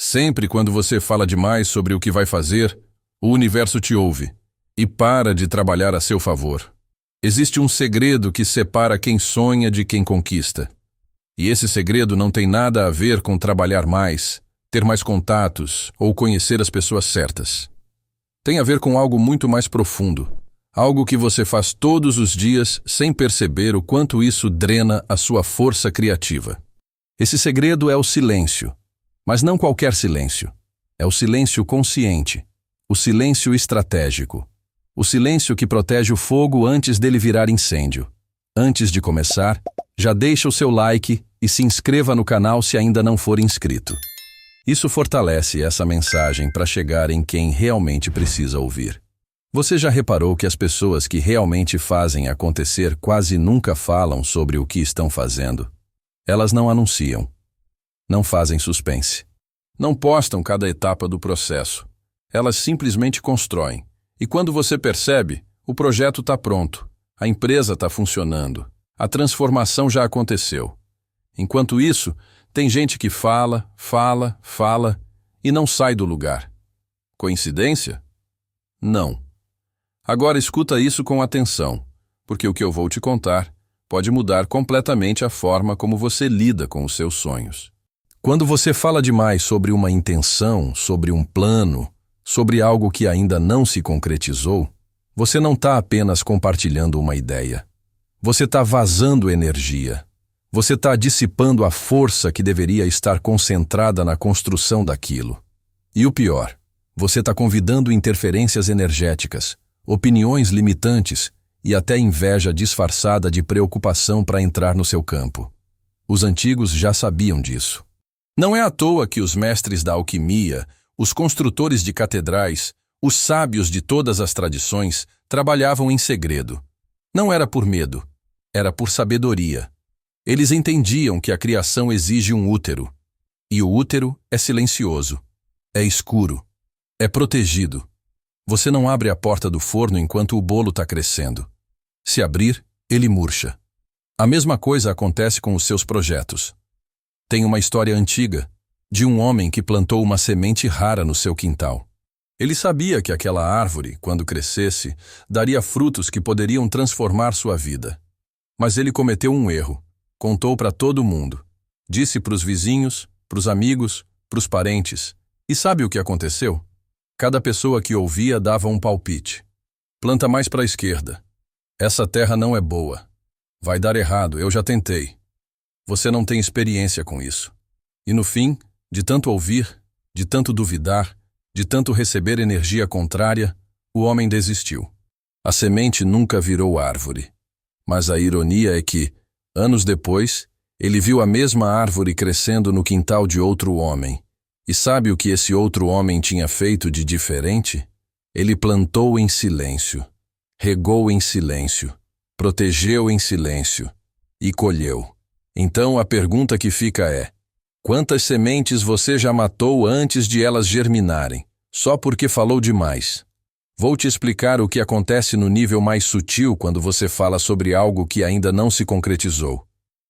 Sempre quando você fala demais sobre o que vai fazer, o universo te ouve e para de trabalhar a seu favor. Existe um segredo que separa quem sonha de quem conquista. E esse segredo não tem nada a ver com trabalhar mais, ter mais contatos ou conhecer as pessoas certas. Tem a ver com algo muito mais profundo, algo que você faz todos os dias sem perceber o quanto isso drena a sua força criativa. Esse segredo é o silêncio, mas não qualquer silêncio. É o silêncio consciente, o silêncio estratégico, o silêncio que protege o fogo antes dele virar incêndio. Antes de começar, já deixa o seu like e se inscreva no canal se ainda não for inscrito. Isso fortalece essa mensagem para chegar em quem realmente precisa ouvir. Você já reparou que as pessoas que realmente fazem acontecer quase nunca falam sobre o que estão fazendo? Elas não anunciam, não fazem suspense, não postam cada etapa do processo. Elas simplesmente constroem. E quando você percebe, o projeto está pronto, a empresa está funcionando, a transformação já aconteceu. Enquanto isso, tem gente que fala e não sai do lugar. Coincidência? Não. Agora escuta isso com atenção, porque o que eu vou te contar pode mudar completamente a forma como você lida com os seus sonhos. Quando você fala demais sobre uma intenção, sobre um plano, sobre algo que ainda não se concretizou, você não está apenas compartilhando uma ideia. Você está vazando energia. Você está dissipando a força que deveria estar concentrada na construção daquilo. E o pior, você está convidando interferências energéticas, opiniões limitantes e até inveja disfarçada de preocupação para entrar no seu campo. Os antigos já sabiam disso. Não é à toa que os mestres da alquimia, os construtores de catedrais, os sábios de todas as tradições trabalhavam em segredo. Não era por medo, era por sabedoria. Eles entendiam que a criação exige um útero. E o útero é silencioso, é escuro, é protegido. Você não abre a porta do forno enquanto o bolo está crescendo. Se abrir, ele murcha. A mesma coisa acontece com os seus projetos. Tem uma história antiga de um homem que plantou uma semente rara no seu quintal. Ele sabia que aquela árvore, quando crescesse, daria frutos que poderiam transformar sua vida. Mas ele cometeu um erro. Contou para todo mundo. Disse para os vizinhos, para os amigos, para os parentes. E sabe o que aconteceu? Cada pessoa que ouvia dava um palpite. Planta mais para a esquerda. Essa terra não é boa. Vai dar errado, eu já tentei. Você não tem experiência com isso. E no fim, de tanto ouvir, de tanto duvidar, de tanto receber energia contrária, o homem desistiu. A semente nunca virou árvore. Mas a ironia é que, anos depois, ele viu a mesma árvore crescendo no quintal de outro homem. E sabe o que esse outro homem tinha feito de diferente? Ele plantou em silêncio, regou em silêncio, protegeu em silêncio e colheu. Então a pergunta que fica é: quantas sementes você já matou antes de elas germinarem, só porque falou demais? Vou te explicar o que acontece no nível mais sutil quando você fala sobre algo que ainda não se concretizou.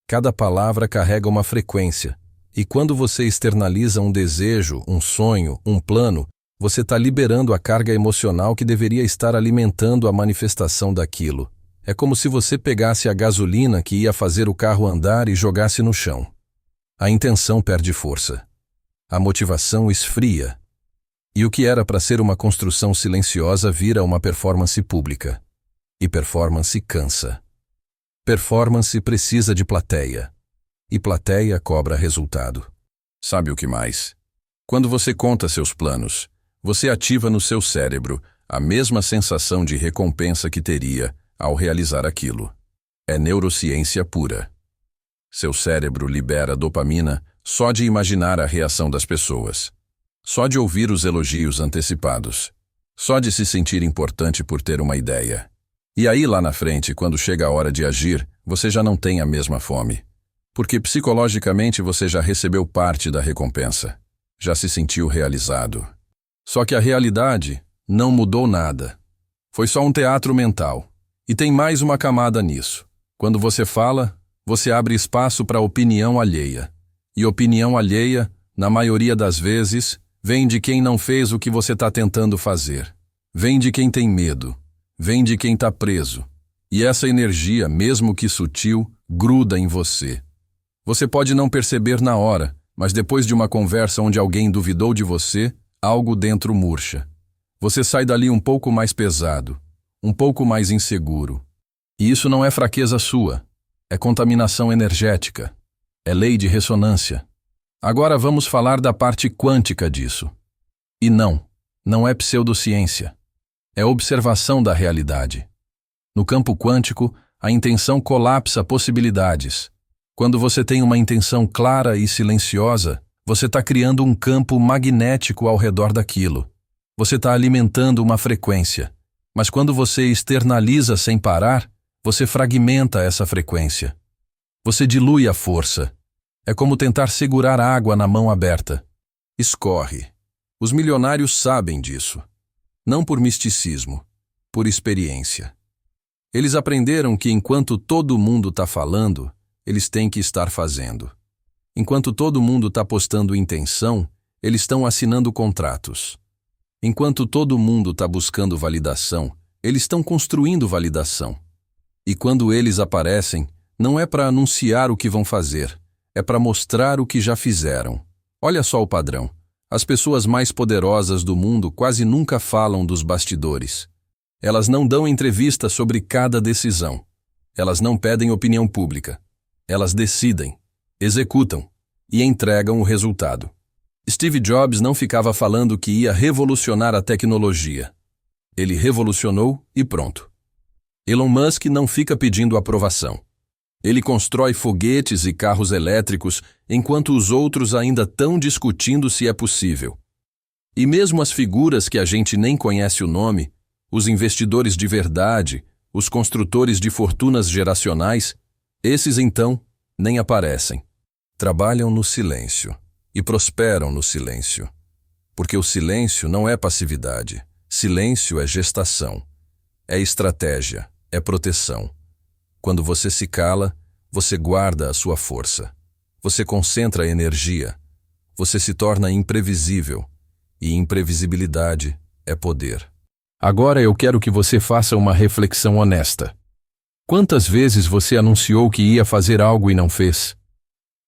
Cada palavra carrega uma frequência, e quando você externaliza um desejo, um sonho, um plano, você está liberando a carga emocional que deveria estar alimentando a manifestação daquilo. É como se você pegasse a gasolina que ia fazer o carro andar e jogasse no chão. A intenção perde força. A motivação esfria. E o que era para ser uma construção silenciosa vira uma performance pública. E performance cansa. Performance precisa de plateia. E plateia cobra resultado. Sabe o que mais? Quando você conta seus planos, você ativa no seu cérebro a mesma sensação de recompensa que teria ao realizar aquilo. É neurociência pura. Seu cérebro libera dopamina só de imaginar a reação das pessoas. Só de ouvir os elogios antecipados. Só de se sentir importante por ter uma ideia. E aí lá na frente, quando chega a hora de agir, você já não tem a mesma fome. Porque psicologicamente você já recebeu parte da recompensa. Já se sentiu realizado. Só que a realidade não mudou nada. Foi só um teatro mental. E tem mais uma camada nisso. Quando você fala, você abre espaço para opinião alheia. E opinião alheia Na maioria das vezes, vem de quem não fez o que você está tentando fazer. Vem de quem tem medo. Vem de quem está preso. E essa energia, mesmo que sutil, gruda em você. Você pode não perceber na hora, mas depois de uma conversa onde alguém duvidou de você, algo dentro murcha. Você sai dali um pouco mais pesado, um pouco mais inseguro. E isso não é fraqueza sua, é contaminação energética, é lei de ressonância. Agora vamos falar da parte quântica disso. E não é pseudociência, é observação da realidade. No campo quântico, a intenção colapsa possibilidades. Quando você tem uma intenção clara e silenciosa, você está criando um campo magnético ao redor daquilo. Você está alimentando uma frequência. Mas quando você externaliza sem parar, você fragmenta essa frequência. Você dilui a força. É como tentar segurar água na mão aberta. Escorre. Os milionários sabem disso. Não por misticismo, por experiência. Eles aprenderam que enquanto todo mundo está falando, eles têm que estar fazendo. Enquanto todo mundo está postando intenção, eles estão assinando contratos. Enquanto todo mundo está buscando validação, eles estão construindo validação. E quando eles aparecem, não é para anunciar o que vão fazer, é para mostrar o que já fizeram. Olha só o padrão. As pessoas mais poderosas do mundo quase nunca falam dos bastidores. Elas não dão entrevista sobre cada decisão. Elas não pedem opinião pública. Elas decidem, executam e entregam o resultado. Steve Jobs não ficava falando que ia revolucionar a tecnologia. Ele revolucionou e pronto. Elon Musk não fica pedindo aprovação. Ele constrói foguetes e carros elétricos enquanto os outros ainda estão discutindo se é possível. E mesmo as figuras que a gente nem conhece o nome, os investidores de verdade, os construtores de fortunas geracionais, esses então nem aparecem. Trabalham no silêncio e prosperam no silêncio. Porque o silêncio não é passividade. Silêncio é gestação. É estratégia, é proteção. Quando você se cala, você guarda a sua força. Você concentra a energia. Você se torna imprevisível. E imprevisibilidade é poder. Agora eu quero que você faça uma reflexão honesta. Quantas vezes você anunciou que ia fazer algo e não fez?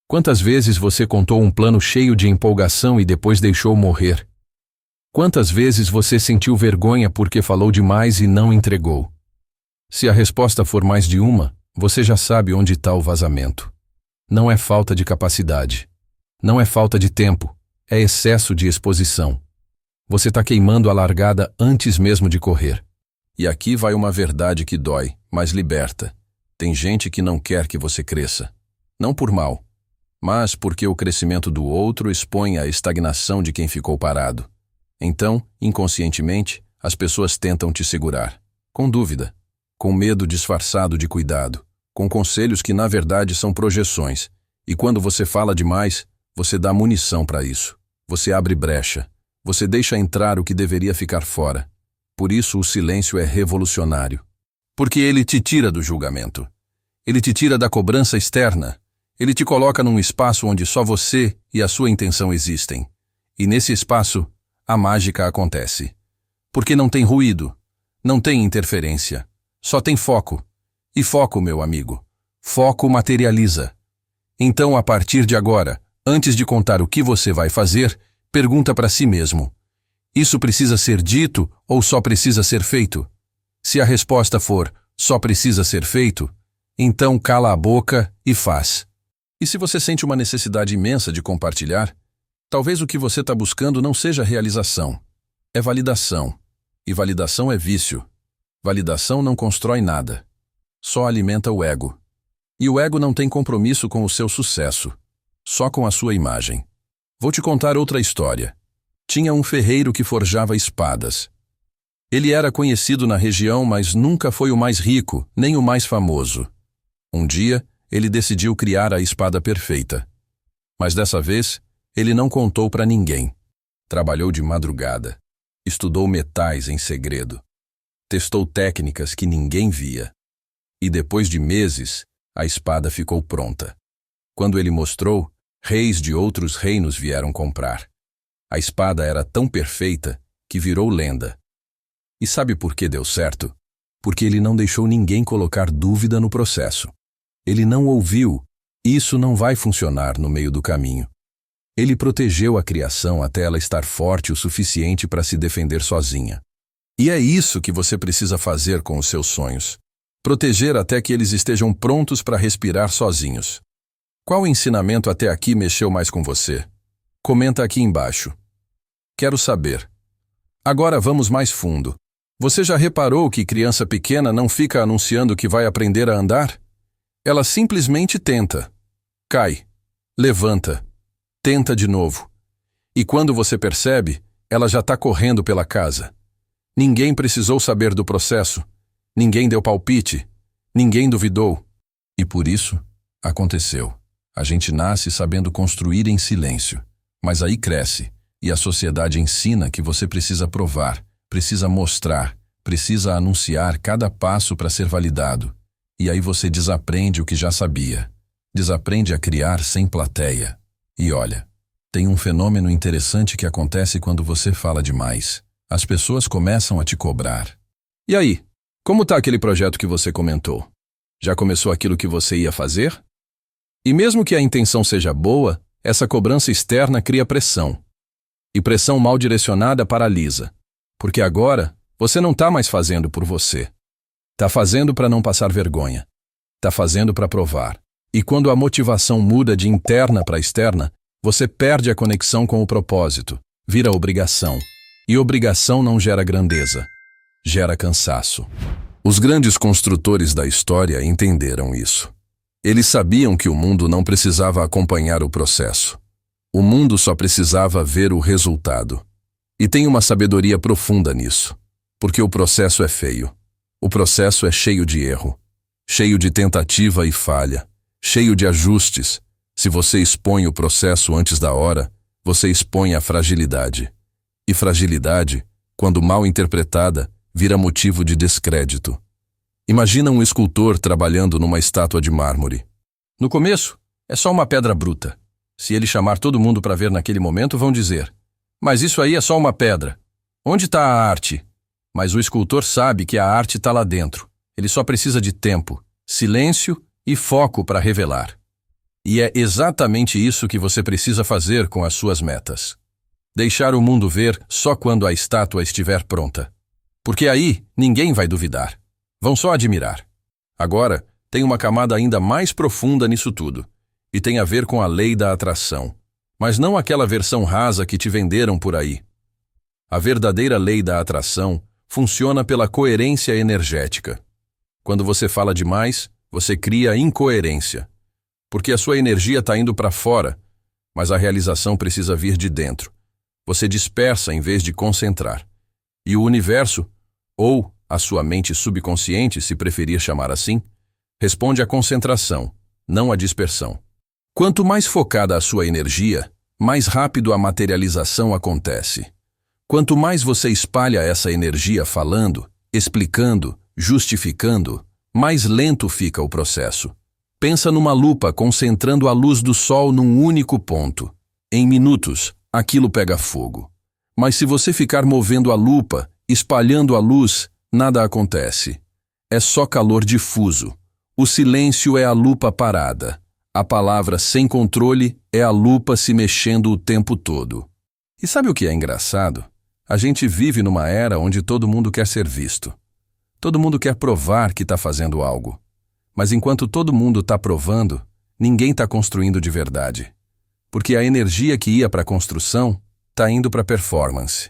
Quantas vezes você contou um plano cheio de empolgação e depois deixou morrer? Quantas vezes você sentiu vergonha porque falou demais e não entregou? Se a resposta for mais de uma, você já sabe onde está o vazamento. Não é falta de capacidade. Não é falta de tempo. É excesso de exposição. Você está queimando a largada antes mesmo de correr. E aqui vai uma verdade que dói, mas liberta. Tem gente que não quer que você cresça. Não por mal, mas porque o crescimento do outro expõe a estagnação de quem ficou parado. Então, inconscientemente, as pessoas tentam te segurar. Com dúvida, com medo disfarçado de cuidado, com conselhos que na verdade são projeções. E quando você fala demais, você dá munição para isso. Você abre brecha. Você deixa entrar o que deveria ficar fora. Por isso o silêncio é revolucionário. Porque ele te tira do julgamento. Ele te tira da cobrança externa. Ele te coloca num espaço onde só você e a sua intenção existem. E nesse espaço, a mágica acontece. Porque não tem ruído, não tem interferência, só tem foco. E foco, meu amigo, foco materializa. Então, a partir de agora, antes de contar o que você vai fazer, pergunta para si mesmo: isso precisa ser dito ou só precisa ser feito? Se a resposta for só precisa ser feito, então cala a boca e faz. E se você sente uma necessidade imensa de compartilhar, talvez o que você está buscando não seja realização, é validação. E validação é vício. Validação não constrói nada, só alimenta o ego. E o ego não tem compromisso com o seu sucesso, só com a sua imagem. Vou te contar outra história. Tinha um ferreiro que forjava espadas. Ele era conhecido na região, mas nunca foi o mais rico, nem o mais famoso. Um dia, ele decidiu criar a espada perfeita. Mas dessa vez, ele não contou para ninguém. Trabalhou de madrugada. Estudou metais em segredo. Testou técnicas que ninguém via. E depois de meses, a espada ficou pronta. Quando ele mostrou, Reis de outros reinos vieram comprar. A espada era tão perfeita que virou lenda. E sabe por que deu certo? Porque ele não deixou ninguém colocar dúvida no processo. Ele não ouviu, isso não vai funcionar no meio do caminho. Ele protegeu a criação até ela estar forte o suficiente para se defender sozinha. E é isso que você precisa fazer com os seus sonhos. Proteger até que eles estejam prontos para respirar sozinhos. Qual ensinamento até aqui mexeu mais com você? Comenta aqui embaixo. Quero saber. Agora vamos mais fundo. Você já reparou que criança pequena não fica anunciando que vai aprender a andar? Ela simplesmente tenta. Cai. Levanta. Tenta de novo. E quando você percebe, ela já está correndo pela casa. Ninguém precisou saber do processo. Ninguém deu palpite. Ninguém duvidou. E por isso, aconteceu. A gente nasce sabendo construir em silêncio. Mas aí cresce. E a sociedade ensina que você precisa provar, precisa mostrar, precisa anunciar cada passo para ser validado. E aí você desaprende o que já sabia. Desaprende a criar sem plateia. E olha, tem um fenômeno interessante que acontece quando você fala demais. As pessoas começam a te cobrar. E aí, como está aquele projeto que você comentou? Já começou aquilo que você ia fazer? E mesmo que a intenção seja boa, essa cobrança externa cria pressão. E pressão mal direcionada paralisa. Porque agora, você não está mais fazendo por você. Está fazendo para não passar vergonha. Está fazendo para provar. E quando a motivação muda de interna para externa, você perde a conexão com o propósito. Vira obrigação. E obrigação não gera grandeza. Gera cansaço. Os grandes construtores da história entenderam isso. Eles sabiam que o mundo não precisava acompanhar o processo. O mundo só precisava ver o resultado. E tem uma sabedoria profunda nisso. Porque o processo é feio. O processo é cheio de erro. Cheio de tentativa e falha. Cheio de ajustes. Se você expõe o processo antes da hora, você expõe a fragilidade. E fragilidade, quando mal interpretada, vira motivo de descrédito. Imagina um escultor trabalhando numa estátua de mármore. No começo, é só uma pedra bruta. Se ele chamar todo mundo para ver naquele momento, vão dizer: mas isso aí é só uma pedra. Onde está a arte? Mas o escultor sabe que a arte está lá dentro. Ele só precisa de tempo, silêncio e foco para revelar. E é exatamente isso que você precisa fazer com as suas metas. Deixar o mundo ver só quando a estátua estiver pronta. Porque aí ninguém vai duvidar. Vão só admirar. Agora, tem uma camada ainda mais profunda nisso tudo. E tem a ver com a lei da atração. Mas não aquela versão rasa que te venderam por aí. A verdadeira lei da atração funciona pela coerência energética. Quando você fala demais, você cria incoerência. Porque a sua energia está indo para fora, mas a realização precisa vir de dentro. Você dispersa em vez de concentrar. E o universo, ou a sua mente subconsciente, se preferir chamar assim, responde à concentração, não à dispersão. Quanto mais focada a sua energia, mais rápido a materialização acontece. Quanto mais você espalha essa energia falando, explicando, justificando, mais lento fica o processo. Pensa numa lupa concentrando a luz do sol num único ponto. Em minutos, aquilo pega fogo. Mas se você ficar movendo a lupa, espalhando a luz, nada acontece. É só calor difuso. O silêncio é a lupa parada. A palavra sem controle é a lupa se mexendo o tempo todo. E sabe o que é engraçado? A gente vive numa era onde todo mundo quer ser visto. Todo mundo quer provar que está fazendo algo. Mas enquanto todo mundo está provando, ninguém está construindo de verdade. Porque a energia que ia para a construção está indo para performance,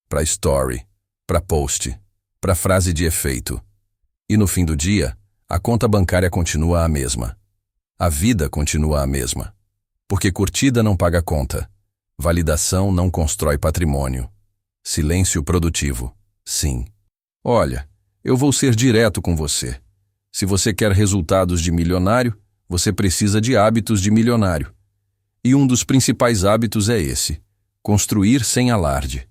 para story, para post, para frase de efeito. E no fim do dia, a conta bancária continua a mesma. A vida continua a mesma. Porque curtida não paga conta. Validação não constrói patrimônio. Silêncio produtivo. Sim. Olha, eu vou ser direto com você. Se você quer resultados de milionário, você precisa de hábitos de milionário. E um dos principais hábitos é esse: construir sem alarde.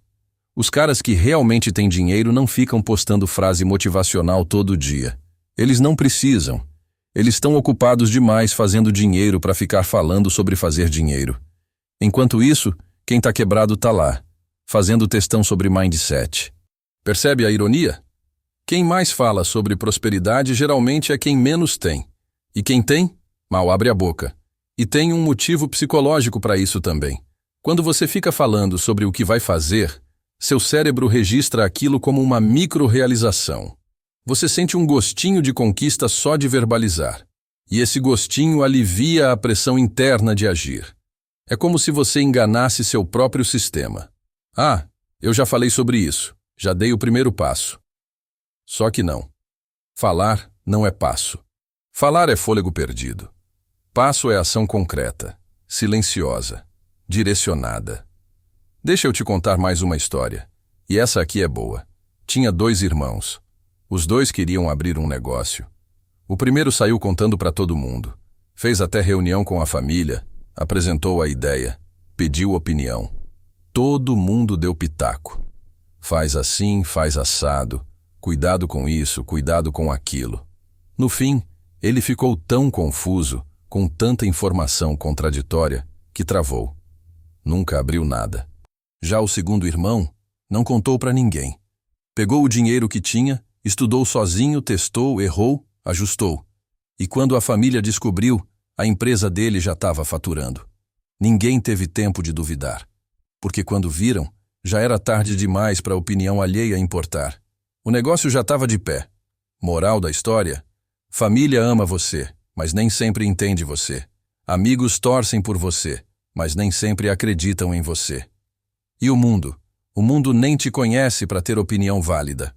Os caras que realmente têm dinheiro não ficam postando frase motivacional todo dia. Eles não precisam. Eles estão ocupados demais fazendo dinheiro para ficar falando sobre fazer dinheiro. Enquanto isso, quem está quebrado está lá, fazendo textão sobre mindset. Percebe a ironia? Quem mais fala sobre prosperidade geralmente é quem menos tem. E quem tem, mal abre a boca. E tem um motivo psicológico para isso também. Quando você fica falando sobre o que vai fazer, seu cérebro registra aquilo como uma micro-realização. Você sente um gostinho de conquista só de verbalizar. E esse gostinho alivia a pressão interna de agir. É como se você enganasse seu próprio sistema. Ah, eu já falei sobre isso. Já dei o primeiro passo. Só que não. Falar não é passo. Falar é fôlego perdido. Passo é ação concreta, silenciosa, direcionada. Deixa eu te contar mais uma história. E essa aqui é boa. Tinha 2 irmãos. Os 2 queriam abrir um negócio. O primeiro saiu contando para todo mundo. Fez até reunião com a família, apresentou a ideia, pediu opinião. Todo mundo deu pitaco. Faz assim, faz assado. Cuidado com isso, cuidado com aquilo. No fim, ele ficou tão confuso, com tanta informação contraditória, que travou. Nunca abriu nada. Já o segundo irmão não contou para ninguém. Pegou o dinheiro que tinha, estudou sozinho, testou, errou, ajustou. E quando a família descobriu, a empresa dele já estava faturando. Ninguém teve tempo de duvidar. Porque quando viram, já era tarde demais para a opinião alheia importar. O negócio já estava de pé. Moral da história? Família ama você, mas nem sempre entende você. Amigos torcem por você, mas nem sempre acreditam em você. E o mundo? O mundo nem te conhece para ter opinião válida.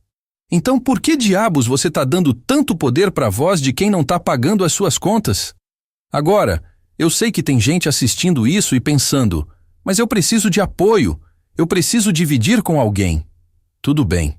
Então por que diabos você está dando tanto poder para a voz de quem não está pagando as suas contas? Agora, eu sei que tem gente assistindo isso e pensando, mas eu preciso de apoio, eu preciso dividir com alguém. Tudo bem.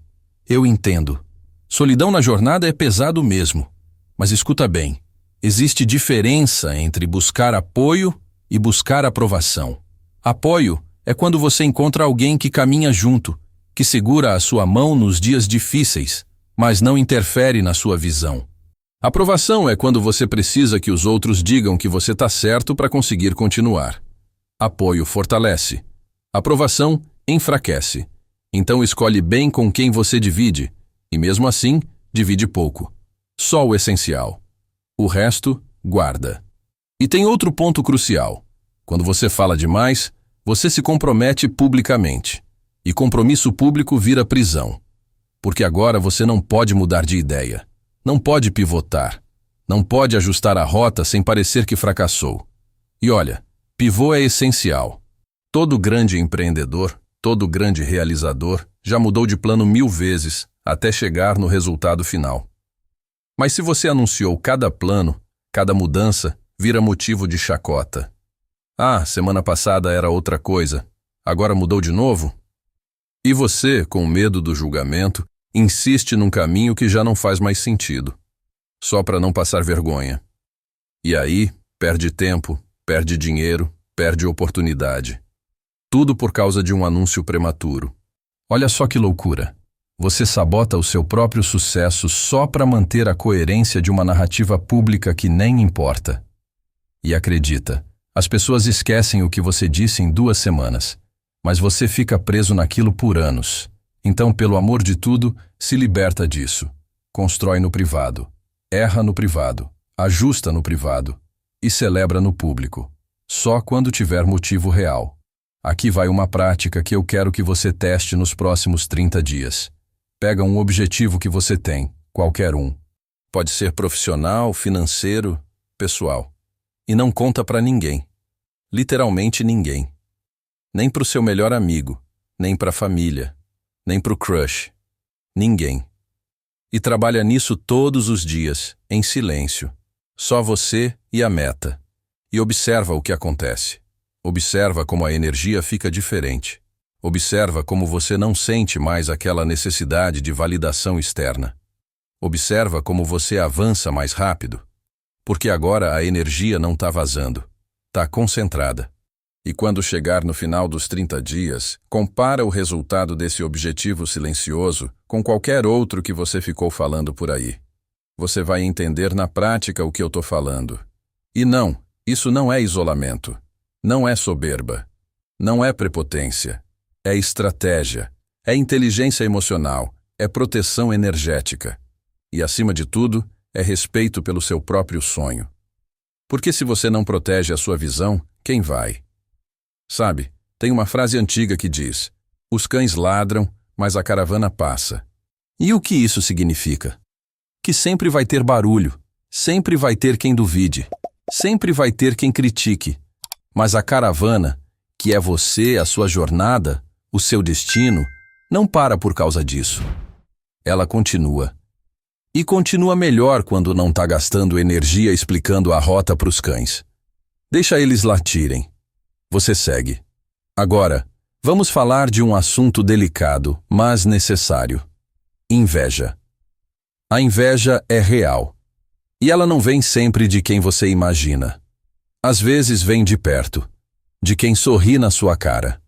Eu entendo. Solidão na jornada é pesado mesmo. Mas escuta bem, existe diferença entre buscar apoio e buscar aprovação. Apoio é quando você encontra alguém que caminha junto, que segura a sua mão nos dias difíceis, mas não interfere na sua visão. Aprovação é quando você precisa que os outros digam que você está certo para conseguir continuar. Apoio fortalece. Aprovação enfraquece. Então escolhe bem com quem você divide, e mesmo assim, divide pouco. Só o essencial. O resto, guarda. E tem outro ponto crucial. Quando você fala demais, você se compromete publicamente. E compromisso público vira prisão. Porque agora você não pode mudar de ideia. Não pode pivotar. Não pode ajustar a rota sem parecer que fracassou. E olha, pivô é essencial. Todo grande empreendedor, todo grande realizador já mudou de plano 1000 vezes até chegar no resultado final. Mas se você anunciou cada plano, cada mudança vira motivo de chacota. Ah, semana passada era outra coisa, agora mudou de novo? E você, com medo do julgamento, insiste num caminho que já não faz mais sentido, só para não passar vergonha. E aí, perde tempo, perde dinheiro, perde oportunidade. Tudo por causa de um anúncio prematuro. Olha só que loucura. Você sabota o seu próprio sucesso só para manter a coerência de uma narrativa pública que nem importa. E acredita, as pessoas esquecem o que você disse em 2 semanas, mas você fica preso naquilo por anos. Então, pelo amor de tudo, se liberta disso. Constrói no privado, erra no privado, ajusta no privado e celebra no público, só quando tiver motivo real. Aqui vai uma prática que eu quero que você teste nos próximos 30 dias. Pega um objetivo que você tem, qualquer um. Pode ser profissional, financeiro, pessoal. E não conta para ninguém. Literalmente ninguém. Nem para o seu melhor amigo, nem para a família, nem para o crush. Ninguém. E trabalha nisso todos os dias, em silêncio. Só você e a meta. E observa o que acontece. Observa como a energia fica diferente. Observa como você não sente mais aquela necessidade de validação externa. Observa como você avança mais rápido. Porque agora a energia não está vazando. Está concentrada. E quando chegar no final dos 30 dias, compara o resultado desse objetivo silencioso com qualquer outro que você ficou falando por aí. você vai entender na prática o que eu estou falando. E não, isso não é isolamento, não é soberba, não é prepotência, é estratégia, é inteligência emocional, é proteção energética. E, acima de tudo, é respeito pelo seu próprio sonho. Porque se você não protege a sua visão, quem vai? Sabe, tem uma frase antiga que diz: os cães ladram, mas a caravana passa. E o que isso significa? Que sempre vai ter barulho, sempre vai ter quem duvide, sempre vai ter quem critique. Mas a caravana, que é você, a sua jornada, o seu destino, não para por causa disso. Ela continua. E continua melhor quando não está gastando energia explicando a rota para os cães. Deixa eles latirem. Você segue. Agora, vamos falar de um assunto delicado, mas necessário. Inveja. A inveja é real. E ela não vem sempre de quem você imagina. Às vezes vem de perto, de quem sorri na sua cara.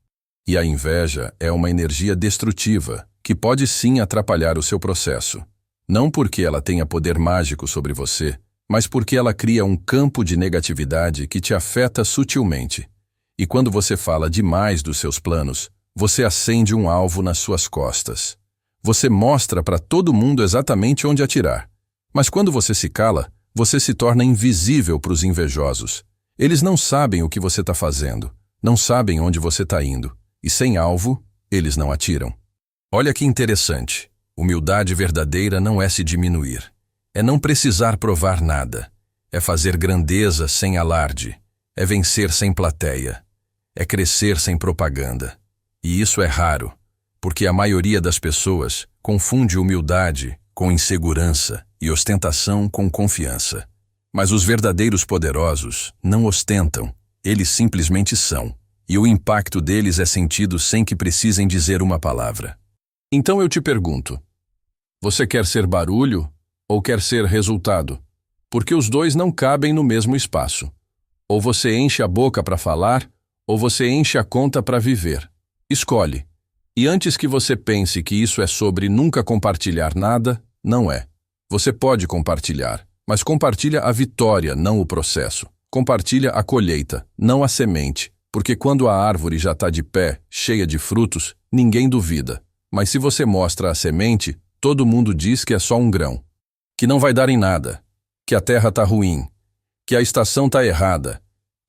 E a inveja é uma energia destrutiva, que pode sim atrapalhar o seu processo. Não porque ela tenha poder mágico sobre você, mas porque ela cria um campo de negatividade que te afeta sutilmente. E quando você fala demais dos seus planos, você acende um alvo nas suas costas. Você mostra para todo mundo exatamente onde atirar. Mas quando você se cala, você se torna invisível para os invejosos. Eles não sabem o que você está fazendo, não sabem onde você está indo. E sem alvo, eles não atiram. Olha que interessante. Humildade verdadeira não é se diminuir. É não precisar provar nada. É fazer grandeza sem alarde. É vencer sem plateia. É crescer sem propaganda. E isso é raro, porque a maioria das pessoas confunde humildade com insegurança e ostentação com confiança. Mas os verdadeiros poderosos não ostentam, eles simplesmente são. E o impacto deles é sentido sem que precisem dizer uma palavra. Então eu te pergunto, você quer ser barulho ou quer ser resultado? Porque os dois não cabem no mesmo espaço. Ou você enche a boca para falar, ou você enche a conta para viver. Escolhe. E antes que você pense que isso é sobre nunca compartilhar nada, não é. Você pode compartilhar, mas compartilha a vitória, não o processo. Compartilha a colheita, não a semente. Porque quando a árvore já está de pé, cheia de frutos, ninguém duvida. Mas se você mostra a semente, todo mundo diz que é só um grão, que não vai dar em nada, que a terra está ruim, que a estação está errada.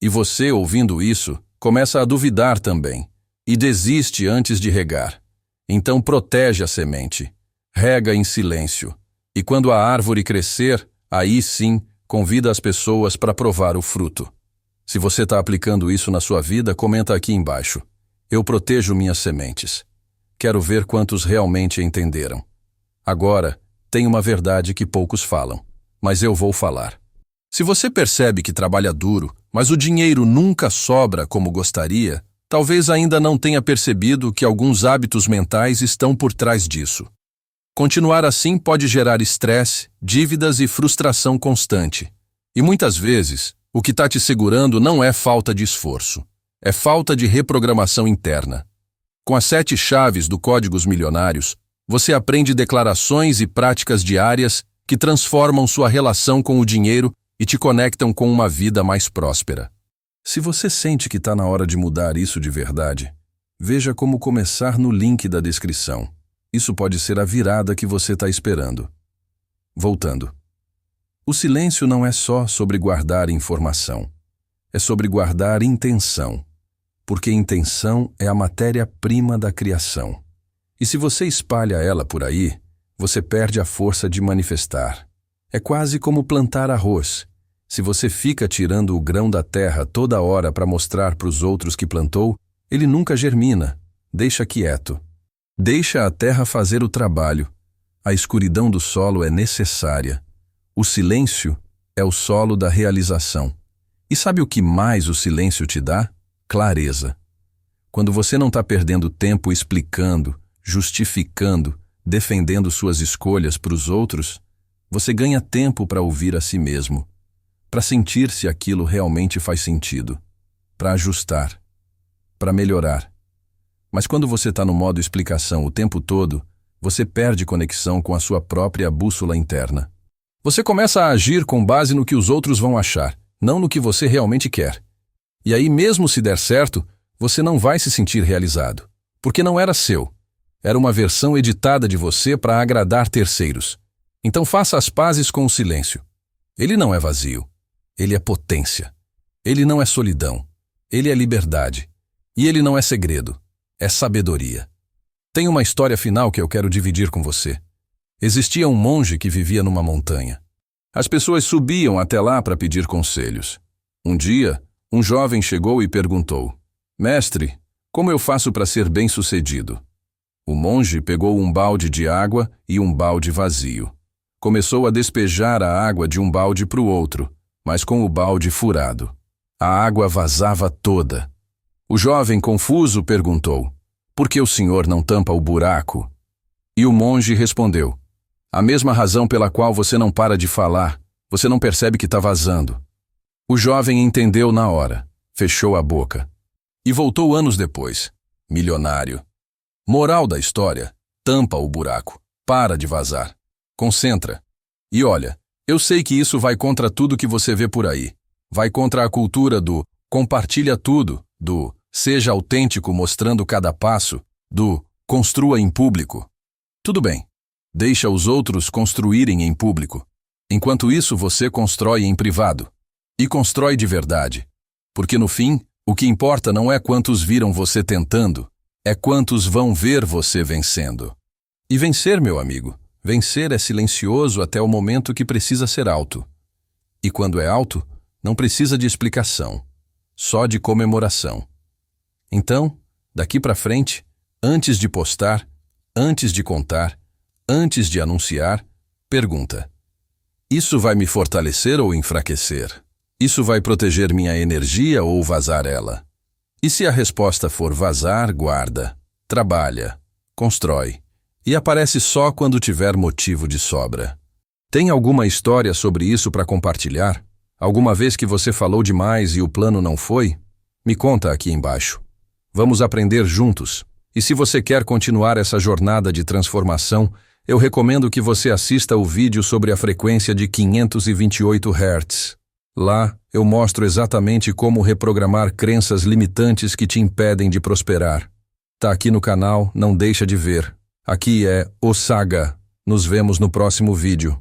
E você, ouvindo isso, começa a duvidar também, e desiste antes de regar. Então protege a semente, rega em silêncio, e quando a árvore crescer, aí sim, convida as pessoas para provar o fruto. Se você está aplicando isso na sua vida, comenta aqui embaixo. Eu protejo minhas sementes. Quero ver quantos realmente entenderam. Agora, tem uma verdade que poucos falam, mas eu vou falar. Se você percebe que trabalha duro, mas o dinheiro nunca sobra como gostaria, talvez ainda não tenha percebido que alguns hábitos mentais estão por trás disso. Continuar assim pode gerar estresse, dívidas e frustração constante. E muitas vezes, o que está te segurando não é falta de esforço, é falta de reprogramação interna. Com as 7 chaves do Códigos Milionários, você aprende declarações e práticas diárias que transformam sua relação com o dinheiro e te conectam com uma vida mais próspera. Se você sente que está na hora de mudar isso de verdade, veja como começar no link da descrição. Isso pode ser a virada que você está esperando. Voltando. O silêncio não é só sobre guardar informação. É sobre guardar intenção. Porque intenção é a matéria-prima da criação. E se você espalha ela por aí, você perde a força de manifestar. É quase como plantar arroz. Se você fica tirando o grão da terra toda hora para mostrar para os outros que plantou, ele nunca germina. Deixa quieto. Deixa a terra fazer o trabalho. A escuridão do solo é necessária. O silêncio é o solo da realização. E sabe o que mais o silêncio te dá? Clareza. Quando você não está perdendo tempo explicando, justificando, defendendo suas escolhas para os outros, você ganha tempo para ouvir a si mesmo, para sentir se aquilo realmente faz sentido, para ajustar, para melhorar. Mas quando você está no modo explicação o tempo todo, você perde conexão com a sua própria bússola interna. Você começa a agir com base no que os outros vão achar, não no que você realmente quer. E aí, mesmo se der certo, você não vai se sentir realizado, porque não era seu. Era uma versão editada de você para agradar terceiros. Então faça as pazes com o silêncio. Ele não é vazio. Ele é potência. Ele não é solidão. Ele é liberdade. E ele não é segredo. É sabedoria. Tem uma história final que eu quero dividir com você. Existia um monge que vivia numa montanha. As pessoas subiam até lá para pedir conselhos. Um dia, um jovem chegou e perguntou: Mestre, como eu faço para ser bem-sucedido? O monge pegou um balde de água e um balde vazio. Começou a despejar a água de um balde para o outro, mas com o balde furado. A água vazava toda. O jovem, confuso, perguntou: Por que o senhor não tampa o buraco? E o monge respondeu: A mesma razão pela qual você não para de falar, você não percebe que está vazando. O jovem entendeu na hora, fechou a boca. E voltou anos depois, milionário. Moral da história: tampa o buraco, para de vazar, concentra. E olha, eu sei que isso vai contra tudo que você vê por aí. Vai contra a cultura do compartilha tudo, do seja autêntico mostrando cada passo, do construa em público. Tudo bem, deixa os outros construírem em público. Enquanto isso, você constrói em privado. E constrói de verdade. Porque no fim, o que importa não é quantos viram você tentando, é quantos vão ver você vencendo. E vencer, meu amigo, vencer é silencioso até o momento que precisa ser alto. E quando é alto, não precisa de explicação, só de comemoração. Então, daqui para frente, antes de postar, antes de contar, antes de anunciar, pergunta: Isso vai me fortalecer ou enfraquecer? Isso vai proteger minha energia ou vazar ela? E se a resposta for vazar, guarda, trabalha, constrói, e aparece só quando tiver motivo de sobra. Tem alguma história sobre isso para compartilhar? Alguma vez que você falou demais e o plano não foi? Me conta aqui embaixo. Vamos aprender juntos. E se você quer continuar essa jornada de transformação, eu recomendo que você assista o vídeo sobre a frequência de 528 Hz. Lá, eu mostro exatamente como reprogramar crenças limitantes que te impedem de prosperar. Tá aqui no canal, não deixa de ver. Aqui é O Saga. Nos vemos no próximo vídeo.